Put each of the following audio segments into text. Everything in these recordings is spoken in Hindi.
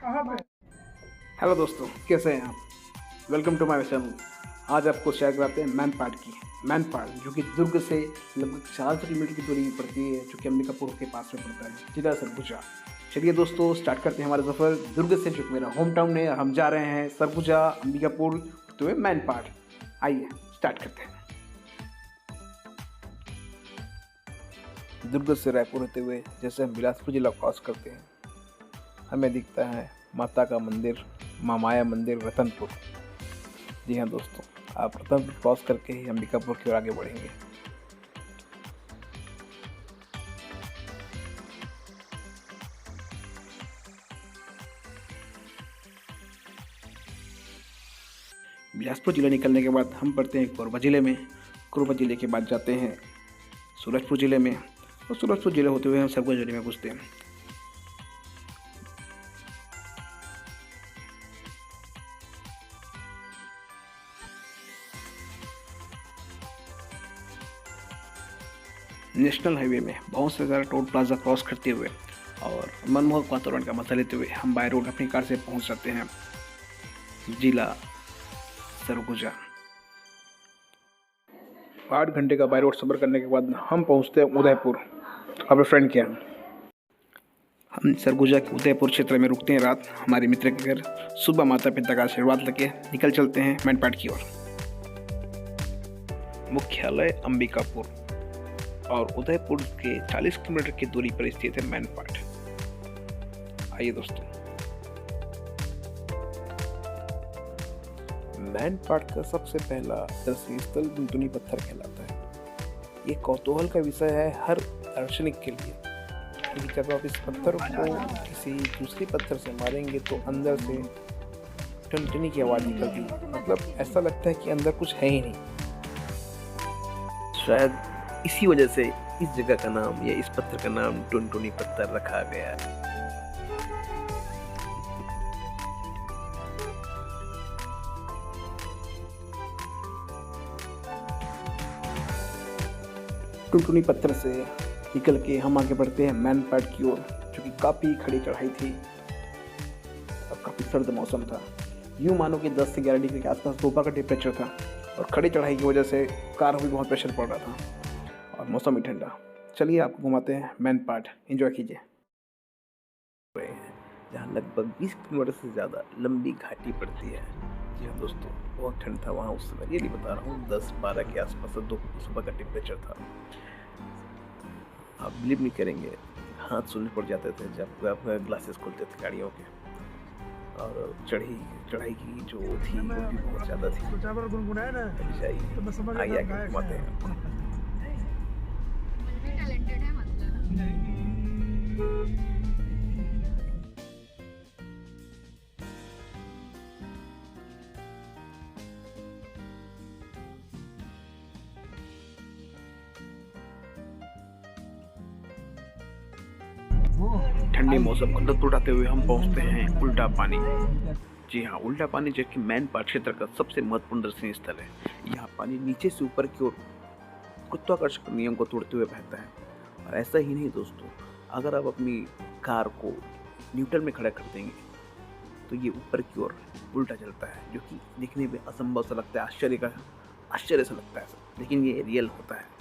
हेलो दोस्तों, कैसे हैं आप। Welcome to my channel. आज आपको शेयर कराते हैं मैनपाट की। मैनपाट जो कि दुर्ग से लगभग 400 किलोमीटर की दूरी में पड़ती है, जो कि अंबिकापुर के पास में पड़ता है, जिला सरगुजा। चलिए दोस्तों, स्टार्ट करते हैं हमारा सफ़र दुर्ग से, जो कि मेरा होम टाउन है। हम जा रहे हैं सरगुजा, अंबिकापुर होते हुए मैनपाट। आइए स्टार्ट करते हैं। दुर्ग से रायपुर होते हुए जैसे हम बिलासपुर जिला क्रॉस करते हैं, हमें दिखता है माता का मंदिर, माँ माया मंदिर, रतनपुर। जी हाँ दोस्तों, आप रतनपुर क्रॉस करके ही अंबिकापुर की ओर आगे बढ़ेंगे। बिलासपुर जिला निकलने के बाद हम पढ़ते हैं कोरबा जिले में। कोरबा जिले के बाद जाते हैं सूरजपुर जिले में, और सूरजपुर जिले होते हुए हम सरगुजा जिले में घुसते हैं। नेशनल हाईवे में बहुत से ज़्यादा टोल प्लाजा क्रॉस करते हुए और मनमोहक वातावरण का मजा लेते हुए हम बाय रोड अपनी कार से पहुंच जाते हैं जिला सरगुजा। 8 घंटे का बाय रोड सफ़र करने के बाद हम पहुंचते हैं उदयपुर, अपने फ्रेंड के यहाँ। हम सरगुजा के उदयपुर क्षेत्र में रुकते हैं रात हमारे मित्र के घर। सुबह माता पिता का आशीर्वाद लेके निकल चलते हैं मैनपाट की ओर। मुख्यालय अंबिकापुर और उदयपुर के 40 किलोमीटर की दूरी पर स्थित है मैनपाट। आइए दोस्तों, मैनपाट का सबसे पहला दर्शनीय स्थल टुनटुनी पत्थर कहलाता है। ये कौतूहल का विषय है हर दार्शनिक के लिए, क्योंकि जब आप इस पत्थर को किसी दूसरे पत्थर से मारेंगे तो अंदर से टुनटुनी की आवाज़ निकलती है। मतलब ऐसा लगता है कि अंदर कुछ है ही नहीं। शायद इसी वजह से इस जगह का नाम या इस पत्थर का नाम टुनटुनी पत्थर रखा गया है। टुनटुनी पत्थर से निकल के हम आगे बढ़ते हैं मैनपाट की ओर, जो कि काफ़ी खड़ी चढ़ाई थी और काफ़ी सर्द मौसम था। यूँ मानो कि 10 से 11 डिग्री के आसपास दोपहर का टेम्परेचर था, और खड़ी चढ़ाई की वजह से कार में भी बहुत प्रेशर पड़ रहा था और मौसम भी ठंडा। चलिए आपको घुमाते हैं मैनपाट, एंजॉय कीजिए। जहाँ लगभग 20 किलोमीटर से ज़्यादा लंबी घाटी पड़ती है। जी हाँ दोस्तों, बहुत ठंड था वहाँ उस समय। ये नहीं बता रहा हूँ, 10-12 के आसपास दो सुबह का टेम्परेचर था। आप बिलीव नहीं करेंगे, हाथ सुनने पड़ जाते थे जब आप ग्लासेस खोलते थे गाड़ियों के। और चढ़ाई की जो थी वो भी बहुत ज़्यादा थी। आइए आगे घुमाते हैं। ठंडे मौसम का लुत्फ उठाते हुए हम पहुंचते हैं उल्टा पानी। जी हाँ, उल्टा पानी जो कि मैनपाट क्षेत्र का सबसे महत्वपूर्ण दर्शनीय स्थल है। यहाँ पानी नीचे से ऊपर की ओर गुरुत्वाकर्षण नियम को तोड़ते हुए बहता है। और ऐसा ही नहीं दोस्तों, अगर आप अपनी कार को न्यूट्रल में खड़ा कर देंगे तो ये ऊपर की ओर उल्टा चलता है, जो कि दिखने में असंभव सा लगता है, आश्चर्य सा लगता है, लेकिन ये रियल होता है।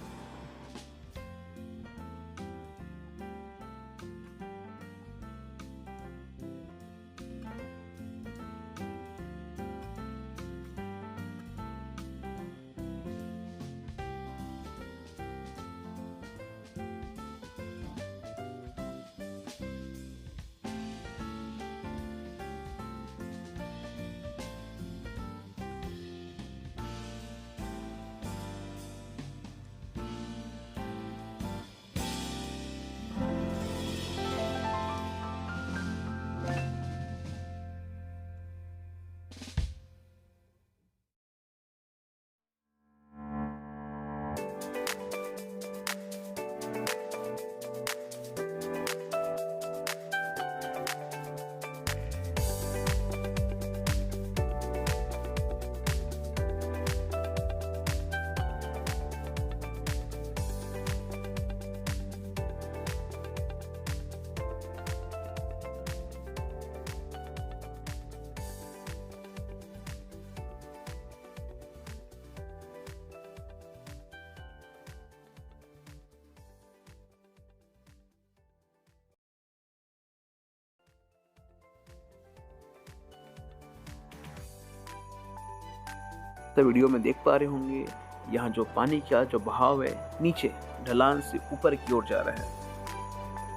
तो वीडियो में देख पा रहे होंगे यहाँ जो पानी का जो बहाव है नीचे ढलान से ऊपर की ओर जा रहा है,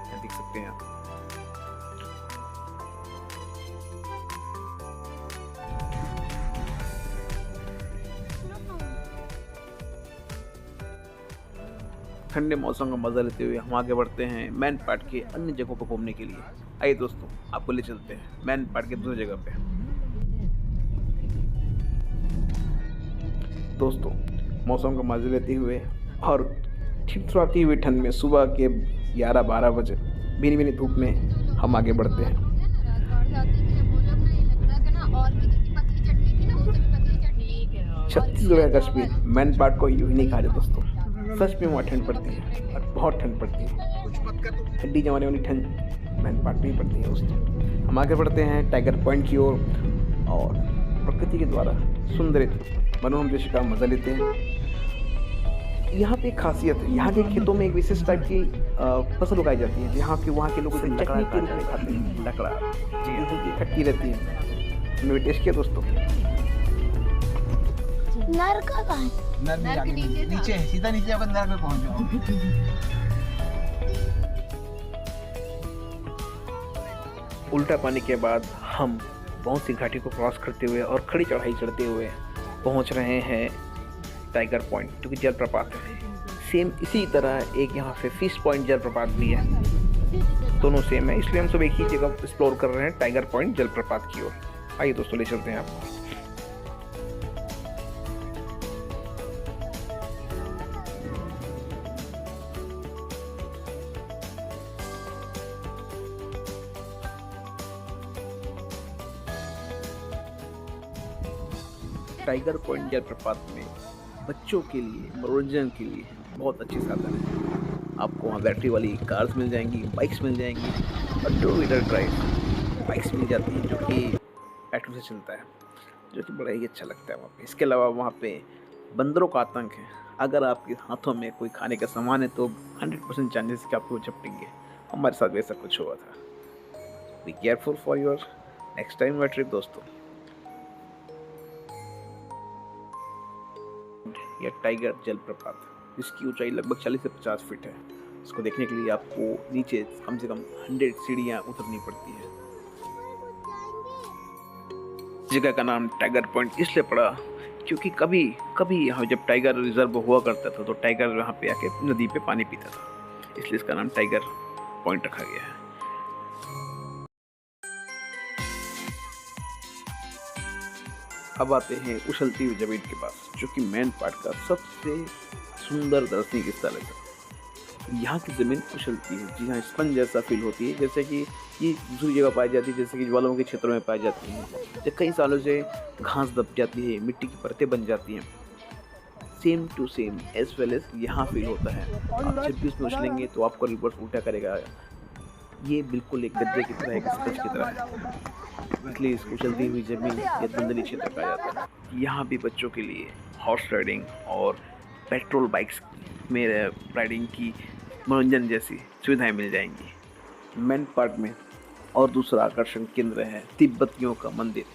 यहाँ देख सकते हैं आप। ठंडे मौसम का मजा लेते हुए हम आगे बढ़ते हैं मैन पार्ट के अन्य जगहों पर घूमने के लिए। आइए दोस्तों, आपको ले चलते हैं मैन पार्ट के दूसरी जगह पे। दोस्तों, मौसम का मजा लेते हुए और ठिठुराती हुई ठंड में सुबह के 11-12 बजे भीनी भीनी धूप में हम आगे बढ़ते हैं। छत्तीसगढ़ का कश्मीर मैन पार्ट को यूं ही नहीं कहा जाता दोस्तों, सच में वहाँ ठंड पड़ती है और बहुत ठंड पड़ती है। ठंडी जमाने वाली ठंड मैन पार्ट में ही पड़ती है उस टाइम। हम आगे बढ़ते हैं टाइगर पॉइंट की ओर और प्रकृति के द्वारा सुंदरित मनोरम दृश्य का मजा लेते हैं। यहाँ पे एक खासियत है, यहाँ के खेतों में एक विशेष टाइप की फसल उगाई जाती है, जहाँ के वहाँ के लोग इसे चटनी के रूप में खाते हैं। लकड़ा जी खट्टी रहती है। हमने टेस्ट किया दोस्तों। नर का कहाँ है? नर नीचे सीधा नीचे अपन नर पे पहुंच जाओगे। उल्टा पानी के बाद हम बहुत सी घाटी को क्रॉस करते हुए और खड़ी चढ़ाई चढ़ते हुए पहुंच रहे हैं टाइगर पॉइंट, जो कि जलप्रपात है। सेम इसी तरह एक यहाँ पे फिश पॉइंट जलप्रपात भी है, दोनों सेम है, इसलिए हम सब एक ही जगह एक्सप्लोर कर रहे हैं टाइगर पॉइंट जलप्रपात की ओर। आइए दोस्तों, ले चलते हैं आपको। टाइगर पॉइंट जलप्रपात में बच्चों के लिए मनोरंजन के लिए बहुत अच्छी साधन है। आपको वहाँ बैटरी वाली कार्स मिल जाएंगी, बाइक्स मिल जाएंगी और 2 व्हीलर ड्राइव बाइक्स मिल जाती हैं जो कि पेट्रोल से चलता है, जो कि बड़ा ही अच्छा लगता है वहाँ पे। इसके अलावा वहाँ पे बंदरों का आतंक है। अगर आपके हाथों में कोई खाने का सामान है तो 100% चांसेस कि आपको झपटेंगे। हमारे साथ वैसा कुछ हुआ था। Be careful for your next time trip दोस्तों। या टाइगर जलप्रपात, जिसकी ऊंचाई लगभग 40 से 50 फीट है। इसको देखने के लिए आपको नीचे कम से कम 100 सीढ़ियाँ उतरनी पड़ती है। जगह का नाम टाइगर पॉइंट इसलिए पड़ा क्योंकि कभी यहाँ जब टाइगर रिजर्व हुआ करता था तो टाइगर यहाँ पे आके नदी पे पानी पीता था, इसलिए इसका नाम टाइगर पॉइंट रखा गया है। अब आते हैं उछलती हुई जमीन के पास, जो कि मैन पार्ट का सबसे सुंदर दर्शनीय स्थल है। यहाँ की ज़मीन उछलती है, जी हाँ, स्पंज जैसा फील होती है, जैसे कि ये दूसरी जगह पाई जाती है, जैसे कि ज्वालामुखी के क्षेत्रों में पाई जाती है। जब कई सालों से घास दब जाती है, मिट्टी की परतें बन जाती हैं, same to same as well as यहाँ फील होता है। आप जब भी उसमें उछलेंगे तो आपको रिवर्स उल्टा करेगा। ये बिल्कुल एक गद्दे की तरह, एक स्पंज की तरह है, इसलिए इसको उछलती हुई जमीन या दलदली क्षेत्र कहा जाता है। यहाँ भी बच्चों के लिए हॉर्स राइडिंग और पेट्रोल बाइक्स में राइडिंग की मनोरंजन जैसी सुविधाएं मिल जाएंगी। मैन पार्क में और दूसरा आकर्षण केंद्र है तिब्बतियों का मंदिर।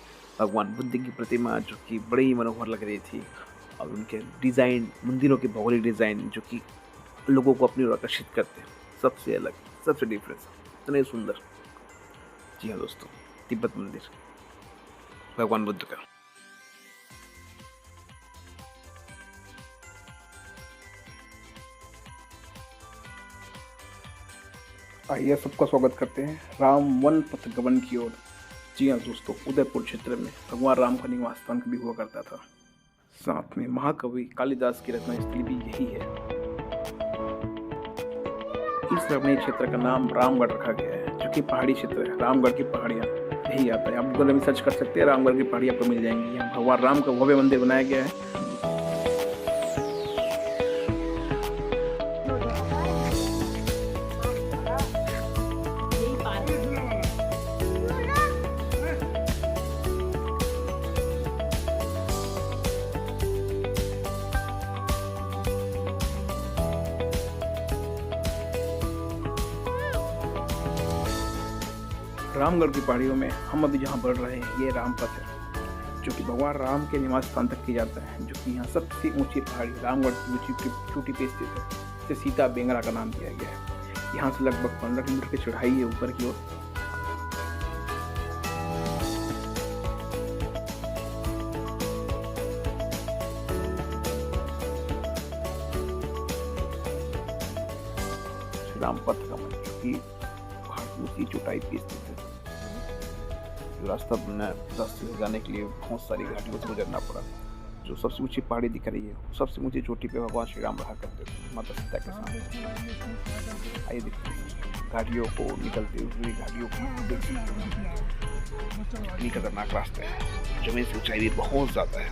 भगवान बुद्ध की प्रतिमा जो कि बड़ी ही मनोहर लग रही थी, और उनके डिज़ाइन, मंदिरों के भौगोलिक डिज़ाइन जो कि लोगों को अपनी ओर आकर्षित करते हैं, सबसे अलग, सबसे डिफरेंस, इतने सुंदर। जी हाँ दोस्तों, तिब्बत मंदिर भगवान बुद्ध का। आइए सबका स्वागत करते हैं राम वन पथ गमन की ओर। जी हाँ दोस्तों, उदयपुर क्षेत्र में भगवान राम का निवास स्थान भी हुआ करता था। साथ में महाकवि कालिदास की रचना स्थली भी यही है। इस रमणीय क्षेत्र का नाम रामगढ़ रखा गया है, जो कि पहाड़ी क्षेत्र है। रामगढ़ की पहाड़ियाँ यही आता है, आप गूगल में सर्च कर सकते हैं, रामगढ़ की पहाड़ी आपको मिल जाएंगी। यहाँ भगवान राम का भव्य मंदिर बनाया गया है। रामगढ़ की पहाड़ियों में हम अभी जहाँ बढ़ रहे हैं, ये रामपथ है, जो कि भगवान राम के निवास स्थान तक की जाता है, जो कि यहाँ सबसे ऊंची पहाड़ी रामगढ़ की ऊंची चोटी पे स्थित है, जिसे सीता बेंगरा का नाम दिया गया है। यहाँ से लगभग 15 किलोमीटर की चढ़ाई है ऊपर की ओर। रामपथ का मंदिर जो कि पहाड़ की ऊंची चोटाई पे स्थित है। जो रास्ता बना रास्ते से जाने के लिए बहुत सारी घाटियों से गुजरना पड़ा। जो सबसे ऊंची पहाड़ी दिख रही है, सबसे ऊंची चोटी पे भगवान श्री राम रहा करते थे माता सीता के साथ। आइए देखते हैं घाटियों को निकलते हुए, घाटियों को देख सकते हैं। इतनी खतरनाक रास्ता है, जमीन से ऊंचाई भी बहुत ज्यादा है।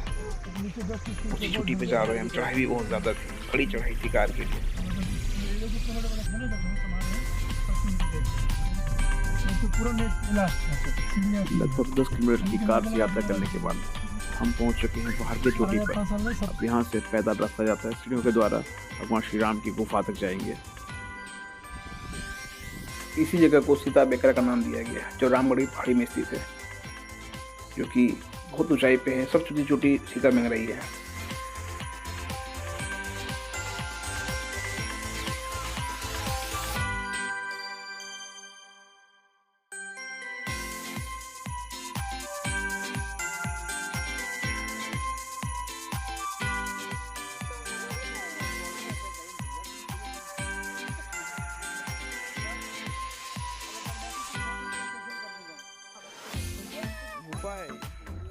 ऊंची चोटी पे जा रहे हैं हम, चढ़ाई भी बहुत ज्यादा थी, बड़ी चढ़ाई थी कार के लिए। लगभग 10 किलोमीटर की कार से यात्रा करने के बाद हम पहुंच चुके हैं पहाड़ की चोटी पर। अब यहाँ से पैदल रास्ता जाता है सीढ़ियों के द्वारा, भगवान श्री राम की गुफा तक जाएंगे। इसी जगह को सीता बेकरा का नाम दिया गया है, जो रामगढ़ पहाड़ी में स्थित है, जो कि बहुत ऊंचाई पे है। सबसे ऊंची चोटी सीता बेंगरा ही है।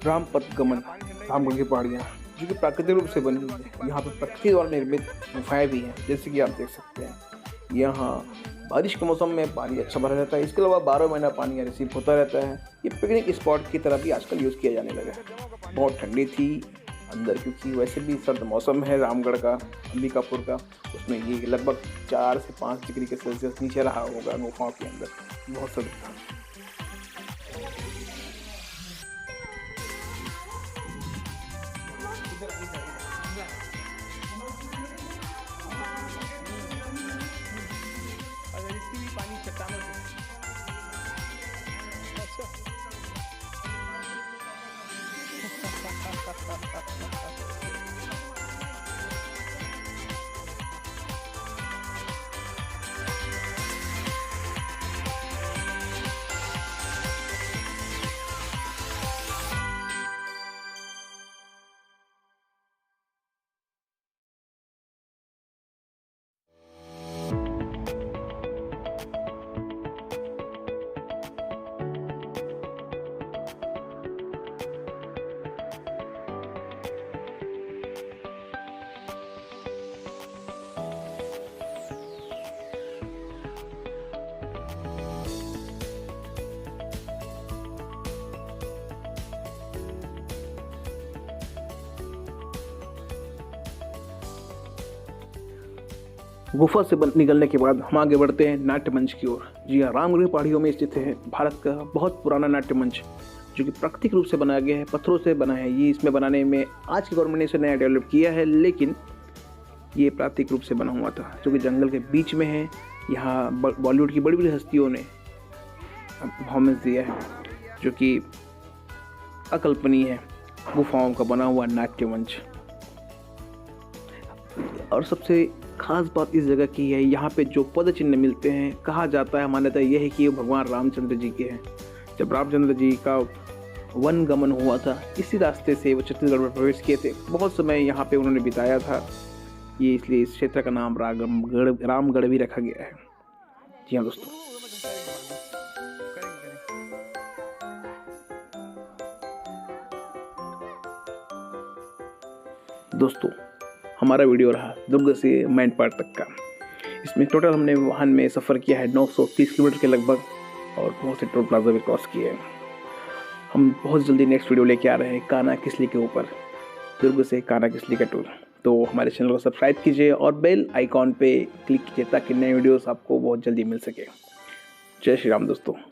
रामपथ गमन रामगढ़ की पहाड़ियाँ जो कि प्राकृतिक रूप से बनी हुई है। यहाँ पर प्रकृति द्वारा निर्मित गुफाएं भी हैं, जैसे कि आप देख सकते हैं। यहाँ बारिश के मौसम में पानी अच्छा भरा रहता है। इसके अलावा 12 महीना पानी यहाँ रिसीव होता रहता है। ये पिकनिक स्पॉट की तरह भी आजकल यूज़ किया जाने लगा है। बहुत ठंडी थी अंदर, क्योंकि वैसे भी सर्द मौसम है रामगढ़ का, अंबिकापुर का। उसमें ये लगभग 4 से 5 डिग्री के सेल्सियस नीचे रहा होगा गुफाओं के अंदर। बहुत सर्द था। गुफा से निकलने के बाद हम आगे बढ़ते हैं नाट्य मंच की ओर। जी हाँ, रामगढ़ पहाड़ियों में स्थित है भारत का बहुत पुराना नाट्य मंच, जो कि प्राकृतिक रूप से बनाया गया है, पत्थरों से बना है। ये इसमें बनाने में आज की गवर्नमेंट ने इसे नया डेवलप किया है, लेकिन ये प्राकृतिक रूप से बना हुआ था, जो कि जंगल के बीच में है। यहाँ बॉलीवुड की बड़ी बड़ी हस्तियों ने परफॉर्मेंस दिया है, जो कि अकल्पनीय है। गुफाओं का बना हुआ नाट्य मंच। और सबसे खास बात इस जगह की है, यहाँ पे जो पद चिन्ह मिलते हैं, कहा जाता है, मान्यता यह है कि ये भगवान रामचंद्र जी के हैं। जब रामचंद्र जी का वन गमन हुआ था, इसी रास्ते से वो छत्तीसगढ़ में प्रवेश किए थे। बहुत समय यहाँ पे उन्होंने बिताया था। ये इसलिए इस क्षेत्र का नाम रामगढ़ भी रखा गया है। जी हाँ दोस्तों, हमारा वीडियो रहा दुर्ग से मैनपाट तक का। इसमें टोटल हमने वाहन में सफ़र किया है 930 किलोमीटर के लगभग, और बहुत से टोल प्लाजा भी क्रॉस किए हैं। हम बहुत जल्दी नेक्स्ट वीडियो लेके आ रहे हैं कान्हा किसली के ऊपर, दुर्ग से कान्हा किसली का टूर। तो हमारे चैनल को सब्सक्राइब कीजिए और बेल आइकॉन पे क्लिक कीजिए, ताकि नए वीडियोस आपको बहुत जल्दी मिल सके। जय श्री राम दोस्तों।